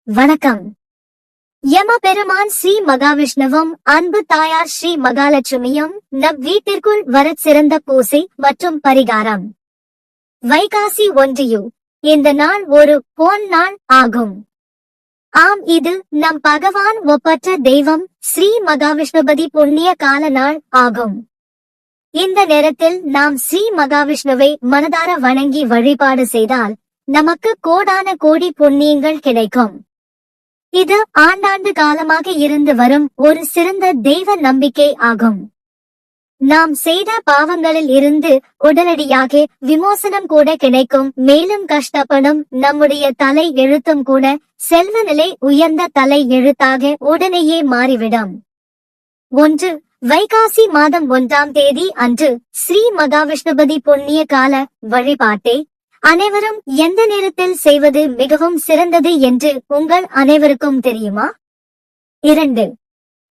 வணக்கம். யம பெருமான் ஸ்ரீ மகாவிஷ்ணுவும் அன்பு தாயார் ஸ்ரீ மகாலட்சுமியும் நம் வீட்டிற்குள் வரச் சிறந்த பூசை மற்றும் பரிகாரம். வைகாசி 1 இந்த நாள் ஒரு பொன் நாள் ஆகும். ஆம், இது நம் பகவான் ஒப்பற்ற தெய்வம் ஸ்ரீ மகாவிஷ்ணுபதி புண்ணிய கால நாள் ஆகும். இந்த நேரத்தில் நாம் ஸ்ரீ மகாவிஷ்ணுவை மனதார வணங்கி வழிபாடு செய்தால் நமக்கு கோடான கோடி புண்ணியங்கள் கிடைக்கும். இது ஆண்டாண்டு காலமாக இருந்து வரும் ஒரு சிறந்த தெய்வ நம்பிக்கை ஆகும். நாம் செய்த பாவங்களில் இருந்து உடனடியாக விமோசனம் கூட கிடைக்கும். மேலும் கஷ்டப்படும் நம்முடைய தலை எழுத்தும் கூட செல்வ நிலை உயர்ந்த தலை எழுத்தாக உடனேயே மாறிவிடும். 1. வைகாசி மாதம் 1ஆம் தேதி அன்று ஸ்ரீ மகாவிஷ்ணுபதி புண்ணிய கால வழிபாட்டை அனைவரும் எந்த நேரத்தில் செய்வது மிகவும் சிறந்தது என்று உங்கள் அனைவருக்கும் தெரியுமா? 2.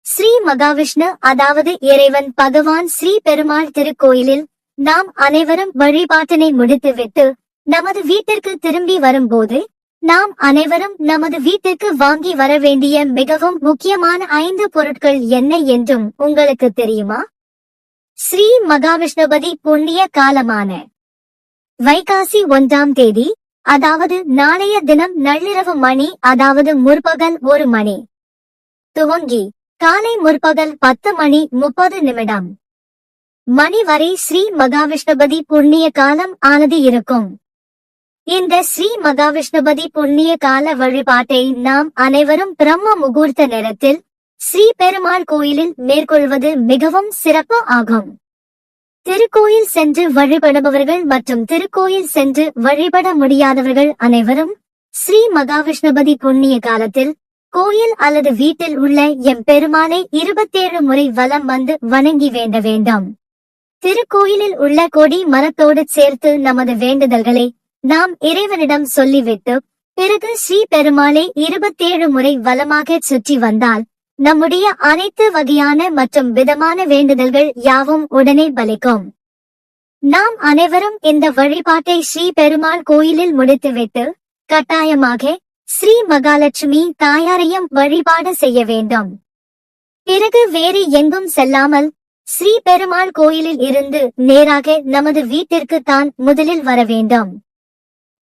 ஸ்ரீ மகாவிஷ்ணு அதாவது இறைவன் பகவான் ஸ்ரீ பெருமாள் திருக்கோயிலில் நாம் அனைவரும் வழிபாட்டினை முடித்துவிட்டு நமது வீட்டிற்கு திரும்பி வரும்போது நாம் அனைவரும் நமது வீட்டிற்கு வாங்கி வர வேண்டிய மிகவும் முக்கியமான 5 பொருட்கள் என்ன என்றும் உங்களுக்கு தெரியுமா? ஸ்ரீ மகாவிஷ்ணுபதி புண்ணிய காலமான வைகாசி 1ஆம் தேதி, அதாவது நாளைய தினம் நள்ளிரவு மணி அதாவது முற்பகல் 1 மணி துவங்கி காலை முற்பகல் 10:30 மணி வரை ஸ்ரீ மகாவிஷ்ணுபதி புண்ணிய காலம் ஆனது இருக்கும். இந்த ஸ்ரீ மகாவிஷ்ணுபதி புண்ணிய கால வழிபாட்டை நாம் அனைவரும் பிரம்ம முகூர்த்த நேரத்தில் ஸ்ரீ பெருமாள் கோயிலில் மேற்கொள்வது மிகவும் சிறப்பு ஆகும். திருக்கோயில் சென்று வழிபடுபவர்கள் மற்றும் திருக்கோயில் சென்று வழிபட முடியாதவர்கள் அனைவரும் ஸ்ரீ மகாவிஷ்ணுபதி புண்ணிய காலத்தில் கோயில் அல்லது வீட்டில் உள்ள எம்பெருமானை 27 முறை வலம் வந்து வணங்கி வேண்ட வேண்டும். திருக்கோயிலில் உள்ள கொடி மரத்தோடு சேர்த்து நமது வேண்டுதல்களை நாம் இறைவனிடம் சொல்லிவிட்டு பிறகு ஸ்ரீ பெருமாளை 27 முறை வலமாக சுற்றி வந்தால் நம்முடைய அனைத்து வகையான மற்றும் விதமான வேண்டுதல்கள் யாவும் உடனே பலிக்கும். நாம் அனைவரும் இந்த வழிபாட்டை ஸ்ரீ பெருமாள் கோயிலில் முடித்துவிட்டு கட்டாயமாக ஸ்ரீ மகாலட்சுமி தாயாரையும் வழிபாடு செய்ய வேண்டும். பிறகு வேறு எங்கும் செல்லாமல் ஸ்ரீ பெருமாள் கோயிலில் இருந்து நேராக நமது வீட்டிற்கு தான் முதலில் வர வேண்டும்.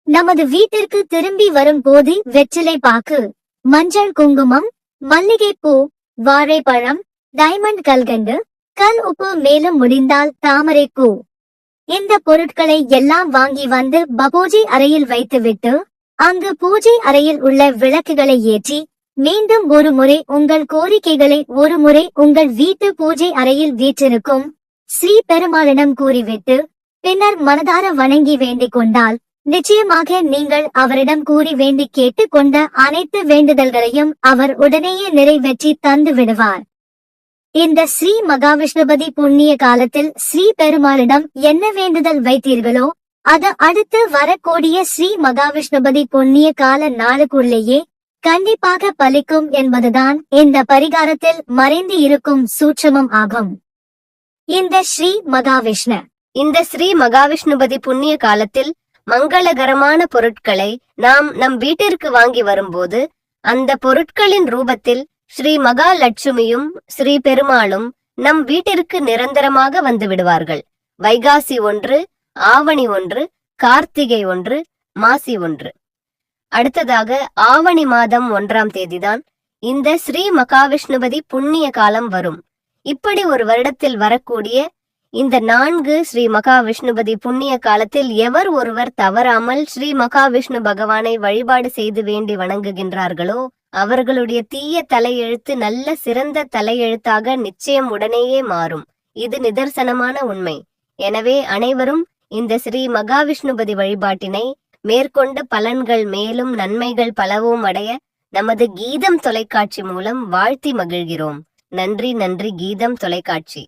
நமது வீட்டிற்கு திரும்பி வரும் போது வெற்றிலை பாக்கு, மஞ்சள் குங்குமம், மல்லிகைப்பூ, வாழைப்பழம், டைமண்ட் கல்கண்டு, கல் உப்பு, மேலும் முடிந்தால் தாமரை பூ இந்த பொருட்களை எல்லாம் வாங்கி வந்து பூஜை அறையில் வைத்துவிட்டு அங்கு பூஜை அறையில் உள்ள விளக்குகளை ஏற்றி மீண்டும் ஒரு முறை உங்கள் கோரிக்கைகளை ஒரு முறை உங்கள் வீட்டு பூஜை அறையில் வீற்றிருக்கும் ஸ்ரீ பெருமாளிடம் கூறிவிட்டு பின்னர் மனதார வணங்கி வேண்டிக் கொண்டால் நிச்சயமாக நீங்கள் அவரிடம் கூறி வேண்டி கேட்டு கொண்ட அனைத்து வேண்டுதல்களையும் அவர் உடனேயே நிறைவேற்றி தந்து விடுவார். இந்த ஸ்ரீ மகாவிஷ்ணுபதி புண்ணிய காலத்தில் ஸ்ரீ பெருமாளிடம் என்ன வேண்டுதல் வைத்தீர்களோ அது அடுத்து வரக்கூடிய ஸ்ரீ மகாவிஷ்ணுபதி புண்ணிய கால நாளுக்குள்ளேயே கண்டிப்பாக பலிக்கும் என்பதுதான் இந்த பரிகாரத்தில் மறைந்து இருக்கும் சூட்சமம் ஆகும். இந்த ஸ்ரீ மகாவிஷ்ணுபதி புண்ணிய காலத்தில் மங்களகரமான பொருட்களை நாம் நம் வீட்டிற்கு வாங்கி வரும்போது அந்த பொருட்களின் ரூபத்தில் ஸ்ரீ மகாலட்சுமியும் ஸ்ரீ பெருமாளும் நம் வீட்டிற்கு நிரந்தரமாக வந்து விடுவார்கள். வைகாசி 1, ஆவணி 1, கார்த்திகை 1, மாசி 1. அடுத்ததாக ஆவணி மாதம் 1ஆம் தேதிதான் இந்த ஸ்ரீ மகாவிஷ்ணுபதி புண்ணிய காலம் வரும். இப்படி ஒரு வருடத்தில் வரக்கூடிய இந்த 4 ஸ்ரீ மகாவிஷ்ணுபதி புண்ணிய காலத்தில் எவர் ஒருவர் தவறாமல் ஸ்ரீ மகாவிஷ்ணு பகவானை வழிபாடு செய்து வேண்டி வணங்குகின்றார்களோ அவர்களுடைய தீய தலையெழுத்து நல்ல சிறந்த தலையெழுத்தாக நிச்சயம் உடனேயே மாறும். இது நிதர்சனமான உண்மை. எனவே அனைவரும் இந்த ஸ்ரீ மகாவிஷ்ணுபதி வழிபாட்டினை மேற்கொண்டு பலன்கள் மேலும் நன்மைகள் பலவும் அடைய நமது கீதம் தொலைக்காட்சி மூலம் வாழ்த்தி மகிழ்கிறோம். நன்றி கீதம் தொலைக்காட்சி.